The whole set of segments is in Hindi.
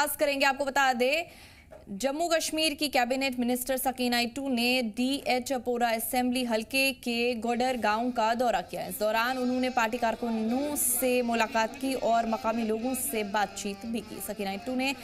खास करेंगे। आपको बता दें, जम्मू कश्मीर की कैबिनेट मिनिस्टर सकीना इटू ने डीएच पोरा असेंबली हलके के गोडर गांव का दौरा किया। इस दौरान उन्होंने पार्टी कारकुनों से मुलाकात की और मकामी लोगों से बातचीत भी की। सकीना इटू ने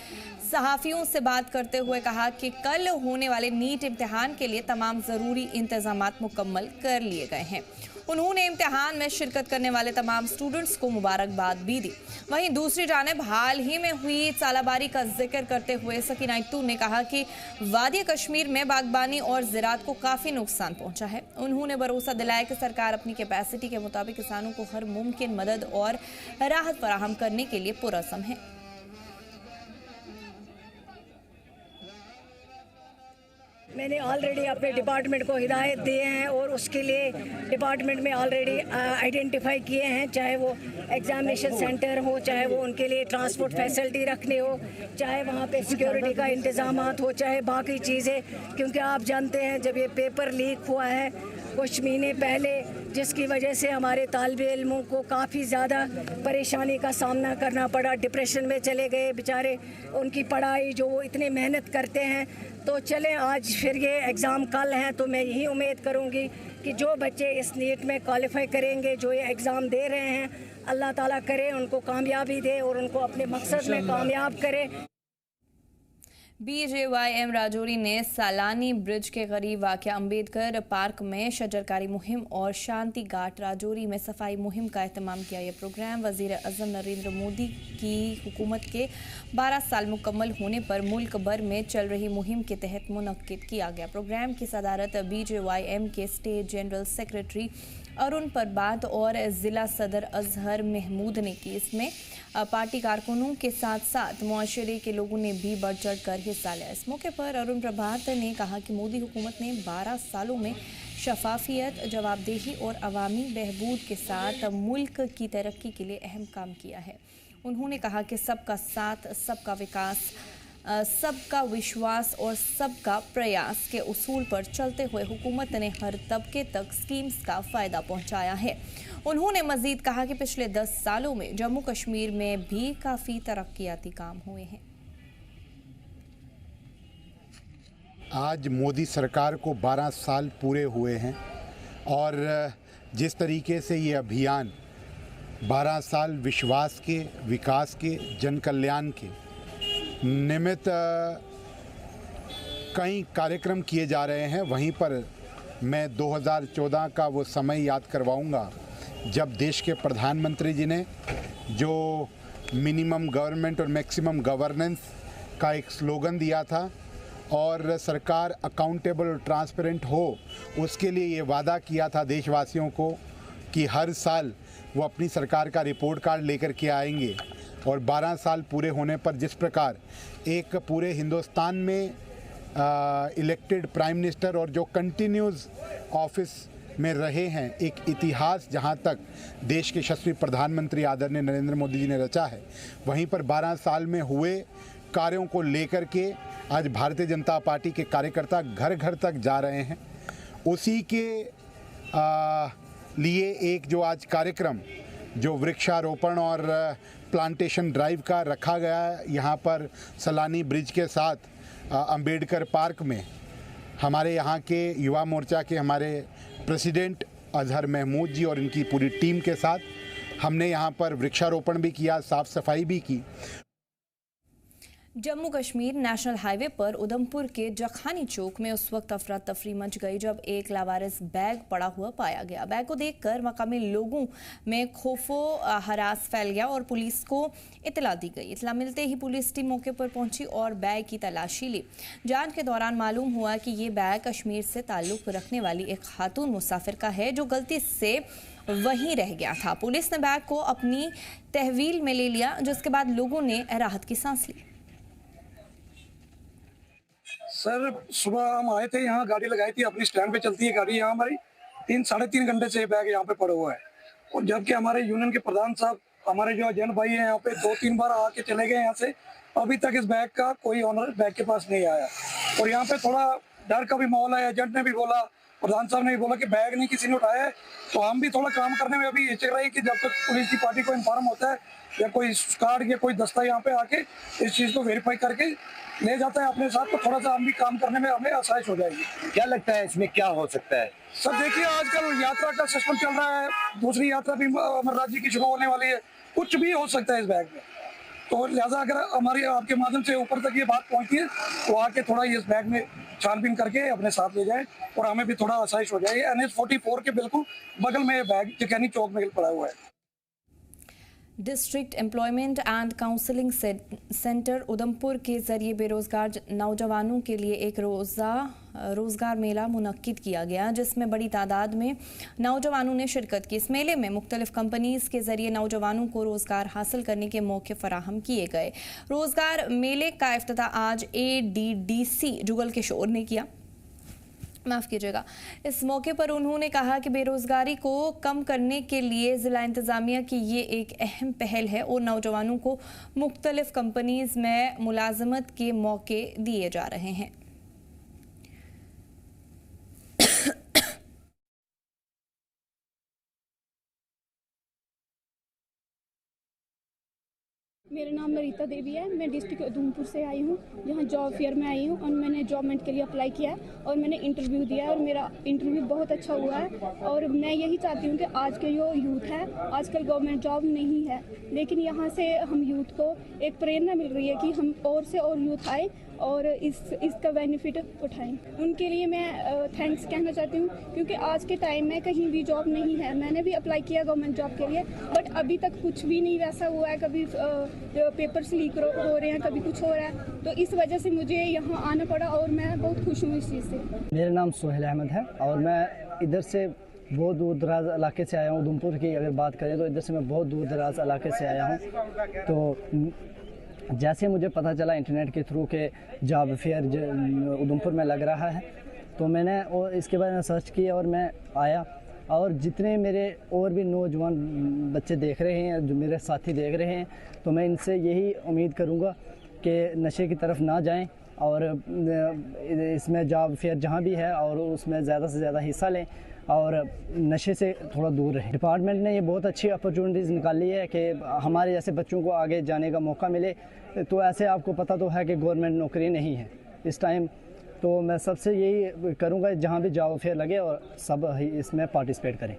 सहाफियों से बात करते हुए कहा कि कल होने वाले नीट इम्तिहान के लिए तमाम जरूरी इंतजामात मुकम्मल कर लिए गए हैं। उन्होंने इम्तिहान में शिरकत करने वाले तमाम स्टूडेंट्स को मुबारकबाद भी दी। वहीं दूसरी जानिब हाल ही में हुई सालाबारी का जिक्र करते हुए सकीना इटू ने कहा कि वादी कश्मीर में बागबानी और ज़राअत को काफ़ी नुकसान पहुंचा है। उन्होंने भरोसा दिलाया कि सरकार अपनी कैपेसिटी के मुताबिक किसानों को हर मुमकिन मदद और राहत फराहम करने के लिए पुरअज़्म है। मैंने ऑलरेडी अपने डिपार्टमेंट को हिदायत दिए हैं और उसके लिए डिपार्टमेंट में ऑलरेडी आइडेंटिफाई किए हैं, चाहे वो एग्जामिनेशन सेंटर हो, चाहे वो उनके लिए ट्रांसपोर्ट फैसिलिटी रखने हो, चाहे वहाँ पे सिक्योरिटी का इंतजामात हो, चाहे बाकी चीज़ें। क्योंकि आप जानते हैं जब ये पेपर लीक हुआ है कुछ महीने पहले, जिसकी वजह से हमारे तालिबे इल्मों को काफ़ी ज़्यादा परेशानी का सामना करना पड़ा, डिप्रेशन में चले गए बेचारे। उनकी पढ़ाई जो वो इतनी मेहनत करते हैं, तो चलें आज फिर ये एग्ज़ाम कल हैं, तो मैं यही उम्मीद करूँगी कि जो बच्चे इस नीट में क्वालिफाई करेंगे, जो ये एग्ज़ाम दे रहे हैं, अल्लाह ताला करे उनको कामयाबी दे और उनको अपने मकसद में कामयाब करे। BJYM राजौरी ने सालानी ब्रिज के करीब वाक़या अम्बेडकर पार्क में शजरकारी मुहिम और शांति घाट राजौरी में सफाई मुहिम का एहतमाम किया। यह प्रोग्राम वज़ीर आज़म नरेंद्र मोदी की हुकूमत के 12 साल मुकम्मल होने पर मुल्क भर में चल रही मुहिम के तहत मुनक्किद किया गया। प्रोग्राम की सदारत BJYM के स्टेट जनरल सेक्रेटरी अरुण परबात और ज़िला सदर अजहर महमूद ने की। इसमें पार्टी कारकुनों के साथ साथ मुआशरे के लोगों ने भी बढ़ चढ़ कर हिस्सा लिया। इस मौके पर अरुण प्रभात ने कहा कि मोदी हुकूमत ने 12 सालों में शफाफियत, जवाबदेही और अवामी बहबूद के साथ मुल्क की तरक्की के लिए अहम काम किया है। उन्होंने कहा कि सबका साथ, सबका विकास, सबका विश्वास और सबका प्रयास के उसूल पर चलते हुए हुकूमत ने हर तबके तक स्कीम्स का फ़ायदा पहुंचाया है। उन्होंने मजीद कहा कि पिछले 10 सालों में जम्मू कश्मीर में भी काफ़ी तरक्याती काम हुए हैं। आज मोदी सरकार को 12 साल पूरे हुए हैं और जिस तरीके से ये अभियान 12 साल विश्वास के, विकास के, जन कल्याण के निमित्त कई कार्यक्रम किए जा रहे हैं, वहीं पर मैं 2014 का वो समय याद करवाऊंगा जब देश के प्रधानमंत्री जी ने जो मिनिमम गवर्नमेंट और मैक्सिमम गवर्नेंस का एक स्लोगन दिया था और सरकार अकाउंटेबल और ट्रांसपेरेंट हो, उसके लिए ये वादा किया था देशवासियों को कि हर साल वो अपनी सरकार का रिपोर्ट कार्ड लेकर के आएंगे। और 12 साल पूरे होने पर जिस प्रकार एक पूरे हिंदुस्तान में इलेक्टेड प्राइम मिनिस्टर और जो कंटिन्यूस ऑफिस में रहे हैं, एक इतिहास जहां तक देश के यशस्वी प्रधानमंत्री आदरणीय नरेंद्र मोदी जी ने रचा है, वहीं पर 12 साल में हुए कार्यों को लेकर के आज भारतीय जनता पार्टी के कार्यकर्ता घर घर तक जा रहे हैं। उसी के लिए एक जो आज कार्यक्रम जो वृक्षारोपण और प्लांटेशन ड्राइव का रखा गया है यहाँ पर सलानी ब्रिज के साथ अंबेडकर पार्क में, हमारे यहाँ के युवा मोर्चा के हमारे प्रेसिडेंट अजहर महमूद जी और इनकी पूरी टीम के साथ हमने यहाँ पर वृक्षारोपण भी किया, साफ़ सफाई भी की। जम्मू कश्मीर नेशनल हाईवे पर उधमपुर के जखानी चौक में उस वक्त अफरा तफरी मच गई जब एक लावारिस बैग पड़ा हुआ पाया गया। बैग को देखकर मकामी लोगों में खौफो हरास फैल गया और पुलिस को इतला दी गई। इतला मिलते ही पुलिस टीम मौके पर पहुंची और बैग की तलाशी ली। जांच के दौरान मालूम हुआ कि ये बैग कश्मीर से ताल्लुक़ रखने वाली एक खातून मुसाफिर का है जो गलती से वहीं रह गया था। पुलिस ने बैग को अपनी तहवील में ले लिया, जिसके बाद लोगों ने राहत की सांस ली। सर, सुबह हम आए थे, यहाँ गाड़ी लगाई थी, अपनी स्टैंड पे चलती है गाड़ी, यहाँ हमारी 3-3.5 घंटे से बैग यहाँ पे पड़ा हुआ है। और जबकि हमारे यूनियन के प्रधान साहब, हमारे जो एजेंट भाई हैं यहाँ पे 2-3 बार आके चले गए यहाँ से, अभी तक इस बैग का कोई ऑनर बैग के पास नहीं आया। और यहाँ पे थोड़ा डर का भी माहौल है। एजेंट ने भी बोला प्रधान साहब ने बोला कि बैग नहीं किसी ने उठाया है, तो हम भी थोड़ा काम करने में अभी हिचक रहे हैं कि जब तक पुलिस की पार्टी को इन्फॉर्म होता है या कोई कार्ड या कोई दस्ता यहाँ पे आके इस चीज़ को वेरीफाई करके ले जाता है अपने साथ, तो थोड़ा सा हम भी काम करने में हमें आसाइश हो जाएगी। क्या लगता है इसमें क्या हो सकता है? सर देखिए, आजकल यात्रा का सिस्टम चल रहा है, दूसरी यात्रा भी अमरनाथ जी की शुरू होने वाली है, कुछ भी हो सकता है इस बैग में। तो लिहाजा अगर हमारी आपके माध्यम से ऊपर तक ये बात पहुंचती है तो आके थोड़ा इस बैग में छानबीन करके अपने साथ ले जाए और हमें भी थोड़ा आसाइश हो जाए। NH 44 के बिल्कुल बगल में ये बैग जकैनी चौक में पड़ा हुआ है। District employment and counselling centre Udhampur के जरिए बेरोजगार नौजवानों के लिए एक रोजगार मेला मुनक्किद किया गया, जिसमें बड़ी तादाद में नौजवानों ने शिरकत की। इस मेले में मुख्तलिफ कंपनीज के जरिए नौजवानों को रोजगार हासिल करने के मौके फराहम किए गए। रोजगार मेले का इफ्तिताह आज ADDC जुगल किशोर ने किया। माफ़ कीजिएगा। इस मौके पर उन्होंने कहा कि बेरोज़गारी को कम करने के लिए ज़िला इंतज़ामिया की ये एक अहम पहल है और नौजवानों को मुख्तलिफ कंपनीज़ में मुलाजमत के मौके दिए जा रहे हैं। मेरा नाम नरीता देवी है। मैं डिस्ट्रिक्ट उधमपुर से आई हूँ। यहाँ जॉब फेयर में आई हूँ और मैंने जॉबमेंट के लिए अप्लाई किया है और मैंने इंटरव्यू दिया है और मेरा इंटरव्यू बहुत अच्छा हुआ है। और मैं यही चाहती हूँ कि आज के जो यूथ है, आजकल गवर्नमेंट जॉब नहीं है, लेकिन यहाँ से हम यूथ को एक प्रेरणा मिल रही है कि हम और से और यूथ आए और इसका बेनिफिट उठाएं। उनके लिए मैं थैंक्स कहना चाहती हूँ, क्योंकि आज के टाइम में कहीं भी जॉब नहीं है। मैंने भी अप्लाई किया गवर्नमेंट जॉब के लिए, बट अभी तक कुछ भी नहीं वैसा हुआ है। कभी पेपर्स लीक हो रहे हैं, कभी कुछ हो रहा है, तो इस वजह से मुझे यहाँ आना पड़ा और मैं बहुत खुश हूँ इस चीज़ से। मेरा नाम सोहेल अहमद है और मैं इधर से बहुत दूर दराज इलाके से आया हूँ। उधमपुर की अगर बात करें तो इधर से मैं बहुत दूर दराज इलाके से आया हूँ। तो जैसे मुझे पता चला इंटरनेट के थ्रू के जॉब फेयर उधमपुर में लग रहा है, तो मैंने और इसके बारे में सर्च किया और मैं आया। और जितने मेरे और भी नौजवान बच्चे देख रहे हैं, जो मेरे साथी देख रहे हैं, तो मैं इनसे यही उम्मीद करूँगा कि नशे की तरफ ना जाएं और इसमें जॉब फेयर जहाँ भी है और उसमें ज़्यादा से ज़्यादा हिस्सा लें और नशे से थोड़ा दूर रहें। डिपार्टमेंट ने ये बहुत अच्छी अपॉर्चुनिटीज़ निकाली है कि हमारे जैसे बच्चों को आगे जाने का मौका मिले। तो ऐसे आपको पता तो है कि गवर्नमेंट नौकरी नहीं है इस टाइम, तो मैं सबसे यही करूँगा जहाँ भी जॉब फेयर लगे और सब इसमें पार्टिसिपेट करें।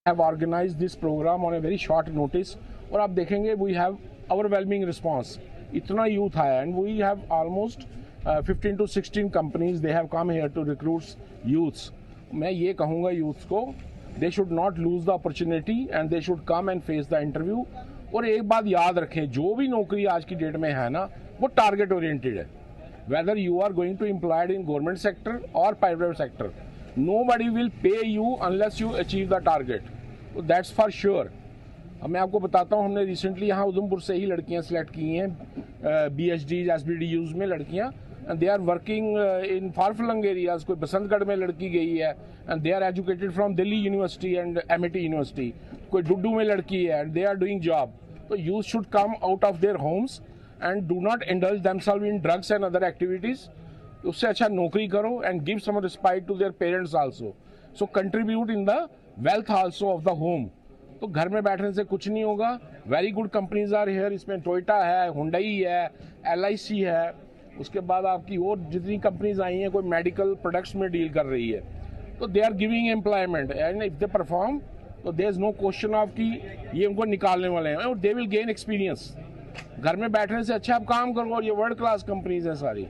have organized this program on a very short notice और आप देखेंगे we have overwhelming response. इतना youth आया and we have almost 15 to 16 companies they have come here to recruit youths. मैं ये कहूँगा youths को they should not lose the opportunity and they should come and face the interview. और एक बात याद रखें, जो भी नौकरी आज की डेट में है ना, वो टारगेट ओरिएंटेड है। Whether you are going to employed in government sector or private sector, nobody will pay you unless you achieve the target. That's for sure. अब मैं आपको बताता हूँ, हमने रिसेंटली यहाँ उधमपुर से ही लड़कियाँ सिलेक्ट की हैं, BHDs, SBDUs में लड़कियाँ, and they are working in far-flung areas. कोई बसंतगढ़ में लड़की गई है and they are educated from Delhi University and MIT University. कोई डुड्डू में लड़की है and they are doing job. तो youth should come out of their homes and do not indulge themselves in drugs and other activities. उससे अच्छा नौकरी करो and give some respect to their parents also. So contribute in the wealth also of the home. तो घर में बैठने से कुछ नहीं होगा। Very good companies are here, इसमें टोयोटा है, हुंडई है, LIC है, उसके बाद आपकी और जितनी कंपनीज आई हैं, कोई मेडिकल प्रोडक्ट्स में डील कर रही है, तो they are giving employment and if they perform तो there is no question of कि ये उनको निकालने वाले हैं और दे विल गेन एक्सपीरियंस। घर में बैठने से अच्छा आप काम करो और ये वर्ल्ड क्लास कंपनीज हैं सारी।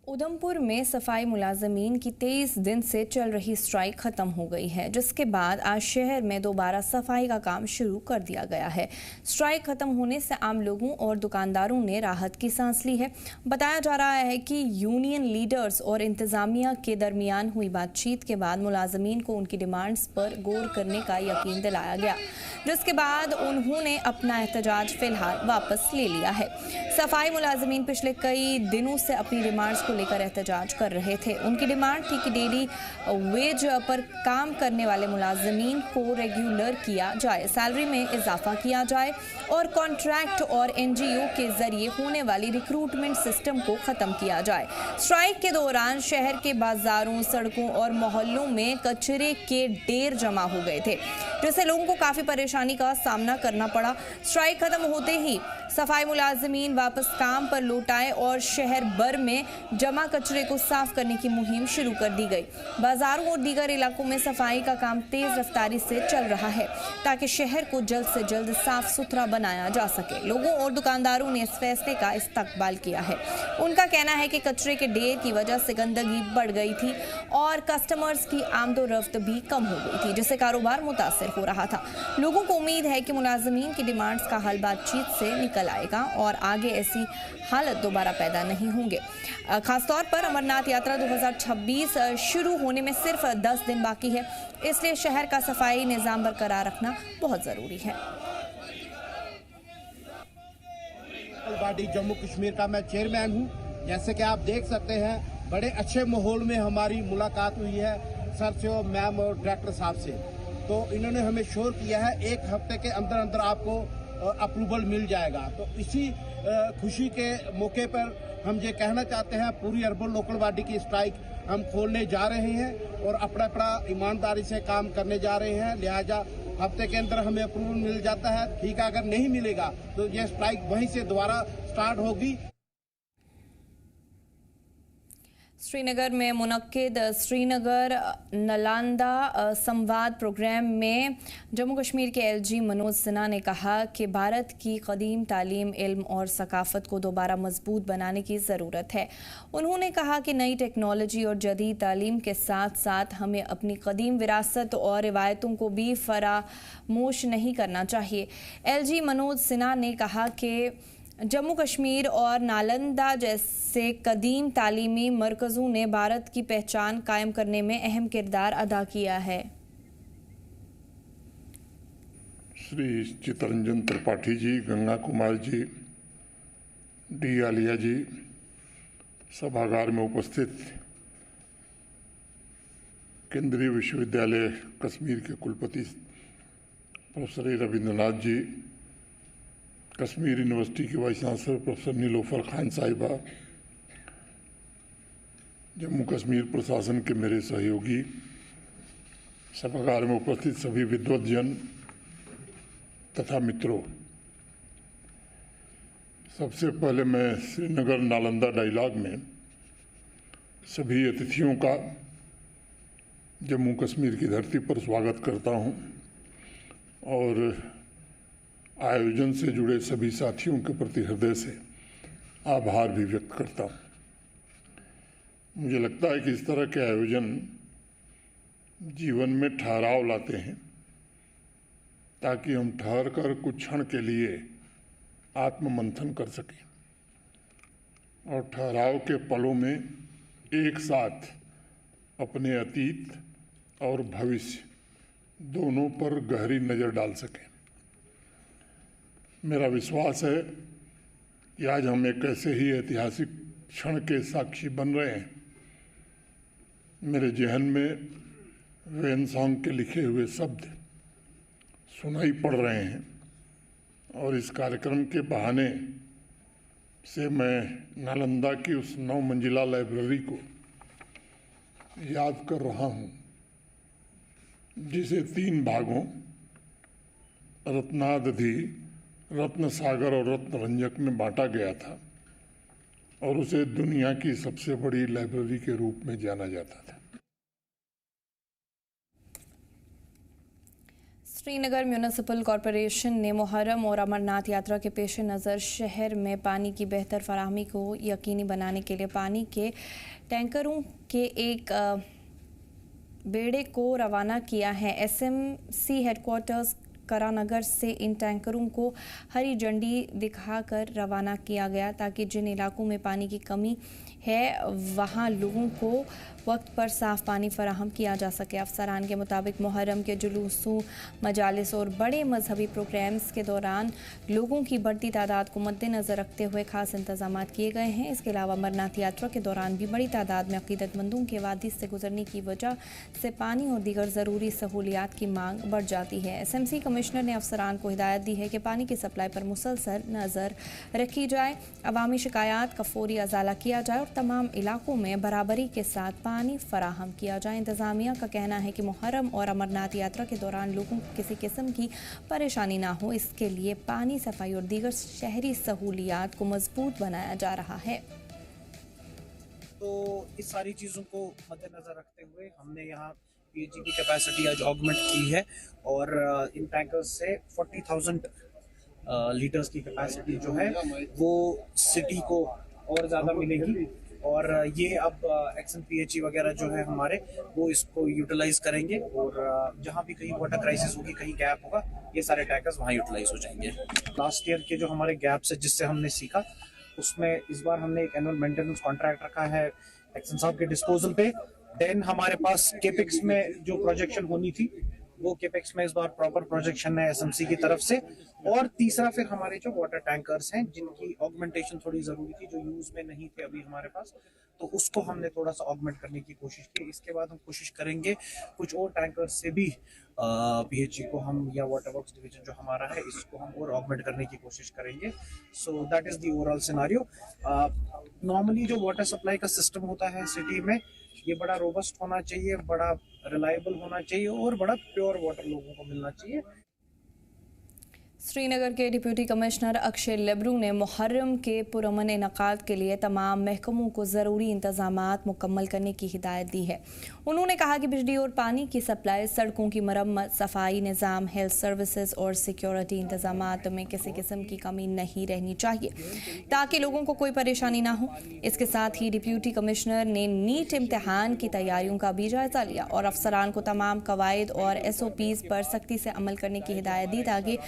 उधमपुर में सफाई मुलाजमीन की 23 दिन से चल रही स्ट्राइक खत्म हो गई है, जिसके बाद आज शहर में दोबारा सफाई का काम शुरू कर दिया गया है। स्ट्राइक खत्म होने से आम लोगों और दुकानदारों ने राहत की सांस ली है। बताया जा रहा है कि यूनियन लीडर्स और इंतजामिया के दरमियान हुई बातचीत के बाद मुलाजमीन को उनकी डिमांड्स पर गौर करने का यकीन दिलाया गया। जिसके बाद उन्होंने अपना एहतजाज फिलहाल वापस ले लिया है। सफाई मुलाजमीन पिछले कई दिनों से अपनी डिमांड्स को लेकर एहतजाज कर रहे थे। उनकी डिमांड थी कि डेली वेज पर काम करने वाले मुलाजमीन को रेगुलर किया जाए, सैलरी में इजाफा किया जाए और कॉन्ट्रैक्ट और एनजीओ के जरिए होने वाली रिक्रूटमेंट सिस्टम को खत्म किया जाए। स्ट्राइक के दौरान शहर के बाजारों, सड़कों और मोहल्लों में कचरे के ढेर जमा हो गए थे, जिससे लोगों को काफी परेशानी का सामना करना पड़ा। स्ट्राइक खत्म होते ही सफाई मुलाजमीन वापस काम पर लौट आए और शहर भर में जमा कचरे को साफ करने की मुहिम शुरू कर दी गई। बाजारों और दीगर इलाकों में सफाई का काम तेज रफ्तारी से चल रहा है ताकि शहर को जल्द से जल्द साफ सुथरा बनाया जा सके। लोगों और दुकानदारों ने इस फैसले का इस्तकबाल किया है। उनका कहना है कि कचरे के ढेर की वजह से गंदगी बढ़ गई थी और कस्टमर्स की आमदोरफ्त भी कम हो गई थी, जिससे कारोबार मुतासर हो रहा था। लोगों को उम्मीद है कि मुलाजमीन की डिमांड्स का हल बातचीत से निकल आएगा और आगे ऐसी हालत दोबारा पैदा नहीं होंगे। खासतौर पर अमरनाथ यात्रा 2026 शुरू होने में सिर्फ 10 दिन बाकी है, इसलिए शहर का सफाई निजाम बरकरार रखना बहुत जरूरी है। बॉडी जम्मू कश्मीर का मैं चेयरमैन हूं। जैसे कि आप देख सकते हैं, बड़े अच्छे माहौल में हमारी मुलाकात हुई है सर से और मैम और डायरेक्टर साहब से। तो इन्होंने हमें श्योर किया है 1 हफ्ते के अंदर अंदर आपको अप्रूवल मिल जाएगा। तो इसी खुशी के मौके पर हम ये कहना चाहते हैं, पूरी अर्बन लोकल बॉडी की स्ट्राइक हम खोलने जा रहे हैं और अपना ईमानदारी से काम करने जा रहे हैं। लिहाजा हफ्ते के अंदर हमें अप्रूवल मिल जाता है, ठीक है। अगर नहीं मिलेगा तो ये स्ट्राइक वहीं से दोबारा स्टार्ट होगी। श्रीनगर में मुनक्किद श्रीनगर नालंदा संवाद प्रोग्राम में जम्मू कश्मीर के एलजी मनोज सिन्हा ने कहा कि भारत की कदीम तालीम, इल्म और सकाफत को दोबारा मजबूत बनाने की ज़रूरत है। उन्होंने कहा कि नई टेक्नोलॉजी और जदीद तालीम के साथ साथ हमें अपनी कदीम विरासत और रिवायतों को भी फरामोश नहीं करना चाहिए। एलजी मनोज सिन्हा ने कहा कि जम्मू कश्मीर और नालंदा जैसे कदीम तालीमी मरकज़ों ने भारत की पहचान कायम करने में अहम किरदार अदा किया है। श्री चित्तरंजन त्रिपाठी जी, गंगा कुमार जी, डी आलिया जी, सभागार में उपस्थित केंद्रीय विश्वविद्यालय कश्मीर के कुलपति प्रोफेसर रविंद्रनाथ जी, कश्मीर यूनिवर्सिटी की vice chancellor professor Nilofar Khan साहिबा, जम्मू कश्मीर प्रशासन के मेरे सहयोगी, सभागार में उपस्थित सभी विद्वद्जन तथा मित्रों, सबसे पहले मैं श्रीनगर नालंदा डायलॉग में सभी अतिथियों का जम्मू कश्मीर की धरती पर स्वागत करता हूं और आयोजन से जुड़े सभी साथियों के प्रति हृदय से आभार भी व्यक्त करता हूँ। मुझे लगता है कि इस तरह के आयोजन जीवन में ठहराव लाते हैं ताकि हम ठहर कर कुछ क्षण के लिए आत्ममंथन कर सकें और ठहराव के पलों में एक साथ अपने अतीत और भविष्य दोनों पर गहरी नज़र डाल सकें। मेरा विश्वास है कि आज हम एक ऐसे ही ऐतिहासिक क्षण के साक्षी बन रहे हैं। मेरे जहन में वेन सॉन्ग के लिखे हुए शब्द सुनाई पड़ रहे हैं और इस कार्यक्रम के बहाने से मैं नालंदा की उस 9 मंजिला लाइब्रेरी को याद कर रहा हूं, जिसे 3 भागों रत्नादधि, रत्न सागर और रत्न रंजक में बांटा गया था और उसे दुनिया की सबसे बड़ी लाइब्रेरी के रूप में जाना जाता था। श्रीनगर म्यूनिसिपल कॉरपोरेशन ने मुहर्रम और अमरनाथ यात्रा के पेश नज़र शहर में पानी की बेहतर फराहमी को यकीनी बनाने के लिए पानी के टैंकरों के एक बेड़े को रवाना किया है। एसएमसी हेडक्वार्टर्स करानगर से इन टैंकरों को हरी झंडी दिखाकर रवाना किया गया ताकि जिन इलाकों में पानी की कमी है वहां लोगों को वक्त पर साफ पानी फराहम किया जा सके। अफसरान के मुताबिक मुहर्रम के जुलूसों, मजालिस और बड़े मजहबी प्रोग्राम्स के दौरान लोगों की बढ़ती तादाद को मद्देनजर रखते हुए खास इंतजाम किए गए हैं। इसके अलावा अमरनाथ यात्रा के दौरान भी बड़ी तादाद में अकीदतमंदों के वादी से गुजरने की वजह से पानी और दीगर ज़रूरी सहूलियात की मांग बढ़ जाती है। SMC कमिश्नर ने अफसरान को हिदायत दी है कि पानी की सप्लाई पर मुसलसल नज़र रखी जाए, अवामी शिकायत का फौरी अजाला किया जाए और तमाम इलाकों में बराबरी के साथ पानी फराहम किया जाए। इंतजामिया का कहना है कि मुहर्रम और अमरनाथ यात्रा के दौरान लोगों को किसी किस्म की परेशानी ना हो, इसके लिए पानी, सफाई और दीगर शहरी सहूलियात को मजबूत बनाया जा रहा है। तो इस सारी चीज़ों को मद्देनजर रखते हुए हमने यहाँ PHE की कैपेसिटी आज ऑगमेंट की है और इन टैंकर्स से 40,000 लीटर्स की कैपेसिटी जो है वो सिटी को और ज़्यादा मिलेगी और ये अब एक्शन PHE वगैरह जो है हमारे वो इसको यूटिलाइज करेंगे और जहाँ भी कहीं वाटर क्राइसिस होगी, कहीं गैप होगा, ये सारे टैंकर्स वहाँ यूटिलाइज हो जाएंगे। लास्ट ईयर के जो हमारे गैप्स है जिससे हमने सीखा, उसमें इस बार हमने एक एनुअल मेंटेनेंस कॉन्ट्रैक्ट रखा है एक्शन साहब के डिस्पोजल पे। देन हमारे पास केपेक्स में जो प्रोजेक्शन होनी थी वो केपेक्स में इस बार प्रॉपर प्रोजेक्शन है SMC की तरफ से। और तीसरा फिर हमारे जो वाटर टैंकर्स हैं जिनकी ऑगमेंटेशन थोड़ी जरूरी थी, जो यूज में नहीं थे अभी हमारे पास, तो उसको हमने थोड़ा सा ऑगमेंट करने की कोशिश की। इसके बाद हम कोशिश करेंगे कुछ और टैंकर्स से भी PHE को हम या वाटर वर्क्स डिवीजन जो हमारा है इसको हम और ऑगमेंट करने की कोशिश करेंगे। So that is the overall scenario. Normally जो वाटर सप्लाई का सिस्टम होता है सिटी में, ये बड़ा रोबस्ट होना चाहिए, बड़ा रिलायबल होना चाहिए और बड़ा प्योर वाटर लोगों को मिलना चाहिए। श्रीनगर के डिप्टी कमिश्नर अक्षय लेब्रू ने मुहर्रम के पुरअमन इनकाद के लिए तमाम महकमों को ज़रूरी इंतजामात मुकम्मल करने की हिदायत दी है। उन्होंने कहा कि बिजली और पानी की सप्लाई, सड़कों की मरम्मत, सफाई निज़ाम, हेल्थ सर्विसेज और सिक्योरिटी इंतजामात में किसी किस्म की कमी नहीं रहनी चाहिए ताकि लोगों को कोई परेशानी ना हो। इसके साथ ही डिप्टी कमिश्नर ने नीट इम्तिहान की तैयारियों का भी जायजा लिया और अफसरान को तमाम कवायद और SOPs पर सख्ती से अमल करने की हिदायत दी ताकि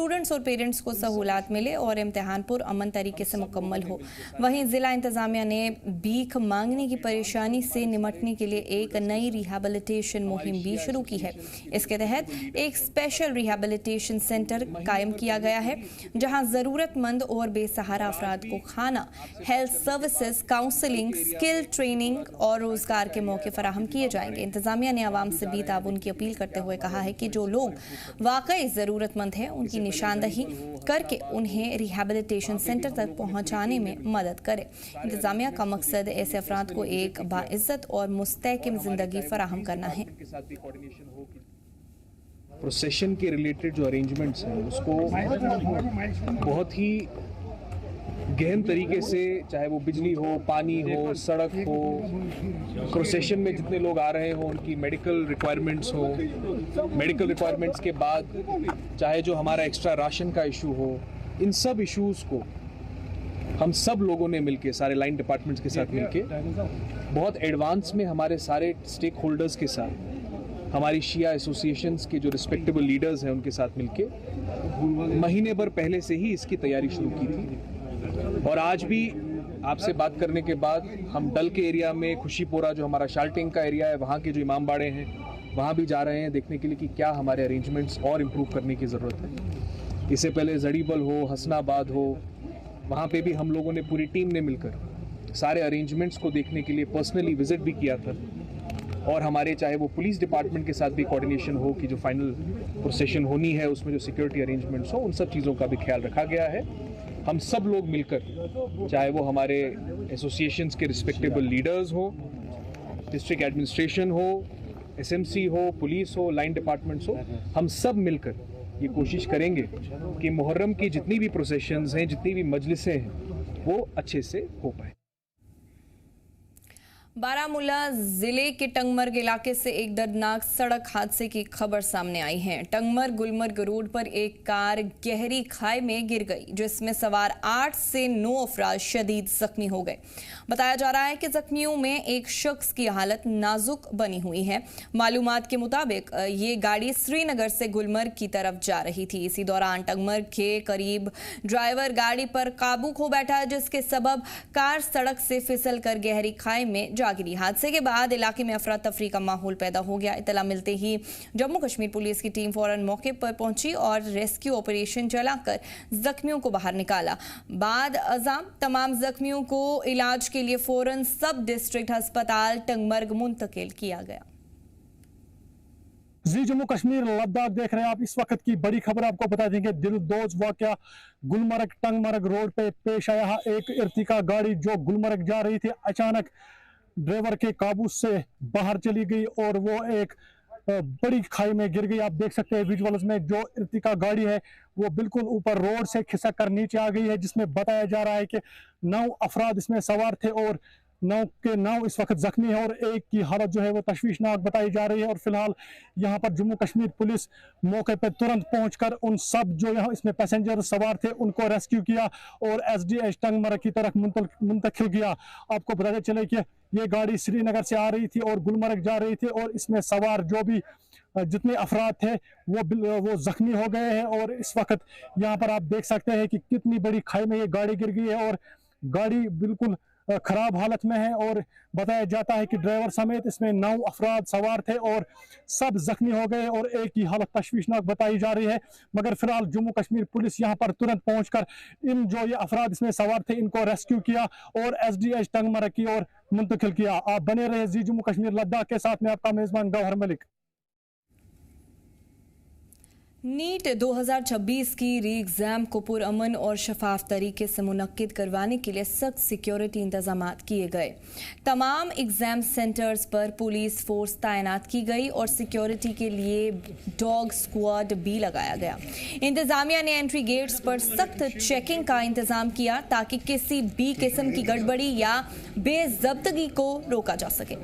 स्टूडेंट्स और पेरेंट्स को सहूलत मिले और इम्तिहान पुरअमन तरीके से मुकम्मल हो। वहीं जिला इंतजामिया ने भीख मांगने की परेशानी से निमटने के लिए एक नई रिहैबिलिटेशन मुहिम भी शुरू की है। इसके तहत एक स्पेशल रिहैबिलिटेशन सेंटर कायम किया गया है जहां ज़रूरतमंद और बेसहारा अफराद को खाना, health services, counselling, skill training और रोजगार के मौके फराहम किए जाएंगे। इंतजामिया ने आवाम से भी ताउन की अपील करते हुए कहा है कि जो लोग वाकई ज़रूरतमंद हैं उनकी निशानदही करके उन्हें रिहैबिलिटेशन सेंटर तक पहुंचाने में मदद करें। इंतजामिया का मकसद ऐसे अफराद को एक बाइज्जत और मुस्तहकम जिंदगी फराहम करना है। प्रोसेशन के रिलेटेड जो अरेंजमेंट्स हैं उसको बहुत ही गहन तरीके से, चाहे वो बिजली हो, पानी हो, सड़क हो, प्रोसेशन में जितने लोग आ रहे हो उनकी मेडिकल रिक्वायरमेंट्स हो, मेडिकल रिक्वायरमेंट्स के बाद चाहे जो हमारा एक्स्ट्रा राशन का इशू हो, इन सब इश्यूज़ को हम सब लोगों ने मिलके, सारे लाइन डिपार्टमेंट्स के साथ मिलके बहुत एडवांस में हमारे सारे स्टेक होल्डर्स के साथ, हमारी शिया एसोसिएशंस के जो रिस्पेक्टेबल लीडर्स हैं उनके साथ मिलके महीने भर पहले से ही इसकी तैयारी शुरू की थी। और आज भी आपसे बात करने के बाद हम डल के एरिया में, खुशीपोरा जो हमारा शाल्टिंग का एरिया है, वहाँ के जो इमाम बाड़े हैं वहाँ भी जा रहे हैं देखने के लिए कि क्या हमारे अरेंजमेंट्स और इम्प्रूव करने की ज़रूरत है। इससे पहले जड़ीबल हो, हसनाबाद हो, वहाँ पे भी हम लोगों ने, पूरी टीम ने मिलकर सारे अरेंजमेंट्स को देखने के लिए पर्सनली विजिट भी किया था। और हमारे चाहे वो पुलिस डिपार्टमेंट के साथ भी कोऑर्डिनेशन हो कि जो फाइनल प्रोसेशन होनी है उसमें जो सिक्योरिटी अरेंजमेंट्स हो, उन सब चीज़ों का भी ख्याल रखा गया है। हम सब लोग मिलकर, चाहे वो हमारे एसोसिएशंस के रिस्पेक्टेबल लीडर्स हो, डिस्ट्रिक्ट एडमिनिस्ट्रेशन हो, SMC हो, पुलिस हो, लाइन डिपार्टमेंट्स हो, हम सब मिलकर ये कोशिश करेंगे कि मुहर्रम की जितनी भी प्रोसेशंस हैं, जितनी भी मजलिसें हैं, वो अच्छे से हो पाए। बारामूला जिले के टंगमर्ग इलाके से एक दर्दनाक सड़क हादसे की खबर सामने आई है। टंगमर्ग गुलमर्ग रोड पर एक कार गहरी खाई में गिर गई जिसमें सवार 8 से 9 अफराद शदीद जख्मी हो गए। बताया जा रहा है कि जख्मियों में एक शख्स की हालत नाजुक बनी हुई है। मालूमात के मुताबिक ये गाड़ी श्रीनगर से गुलमर्ग की तरफ जा रही थी। इसी दौरान टंगमर्ग के करीब ड्राइवर गाड़ी पर काबू खो बैठा जिसके सबब कार सड़क से फिसल कर गहरी खाई में जा जा गिरी। हादसे के बाद इलाके में अफरा तफरी का माहौल पैदा हो गया। इतला मिलते ही जम्मू कश्मीर पुलिस की टीम फौरन मौके पर पहुंची और रेस्क्यू ऑपरेशन चलाकर जख्मियों को बाहर निकाला। बाद अज़ां तमाम जख्मियों को इलाज के लिए फौरन सब डिस्ट्रिक्ट अस्पताल टंगमर्ग मुंतकिल किया गया। जी जम्मू कश्मीर लद्दाख देख रहे हैं आप। इस वक्त की बड़ी खबर आपको बता देंगे। दिलदोज वाकया गुलमर्ग टंगमर्ग रोड पे पेश आया। एक इर्तिका गाड़ी जो गुलमर्ग जा रही थी अचानक ड्राइवर के काबू से बाहर चली गई और वो एक बड़ी खाई में गिर गई। आप देख सकते हैं विजुअल्स में जो इर्तिका गाड़ी है वो बिल्कुल ऊपर रोड से खिसक कर नीचे आ गई है, जिसमें बताया जा रहा है कि 9 अफराद इसमें सवार थे और 9 के 9 इस वक्त जख्मी है और एक की हालत जो है वो तशवीशनाक बताई जा रही है। और फिलहाल यहाँ पर जम्मू कश्मीर पुलिस मौके पर तुरंत पहुंचकर उन सब जो यहाँ इसमें पैसेंजर सवार थे उनको रेस्क्यू किया और SDH टंगमर्ग की तरफ मुंतकिल किया। आपको बताते चले कि ये गाड़ी श्रीनगर से आ रही थी और गुलमर्ग जा रही थी और इसमें सवार जो भी जितने अफराद थे वो जख्मी हो गए हैं। और इस वक्त यहाँ पर आप देख सकते हैं कि कितनी बड़ी खाई में ये गाड़ी गिर गई है और गाड़ी बिल्कुल खराब हालत में है और बताया जाता है कि ड्राइवर समेत इसमें 9 अफराद सवार थे और सब जख्मी हो गए और एक की हालत तशवीशनाक बताई जा रही है। मगर फिलहाल जम्मू कश्मीर पुलिस यहां पर तुरंत पहुंचकर इन जो ये अफराद इसमें सवार थे इनको रेस्क्यू किया और SDH टंगमर्ग की ओर मुंतकिल किया। आप बने रहे जी जम्मू कश्मीर लद्दाख के साथ में आपका मेजबान गौहर मलिक। नीट 2026 की री एग्ज़ाम को पुरअमन और शफाफ तरीके से मुनक्किद करवाने के लिए सख्त सिक्योरिटी इंतजाम किए गए। तमाम एग्ज़ाम सेंटर्स पर पुलिस फोर्स तैनात की गई और सिक्योरिटी के लिए डॉग स्क्वाड भी लगाया गया। इंतजामिया ने एंट्री गेट्स पर सख्त चेकिंग का इंतजाम किया ताकि किसी भी किस्म की गड़बड़ी या बेज़ब्तगी को रोका जा सके।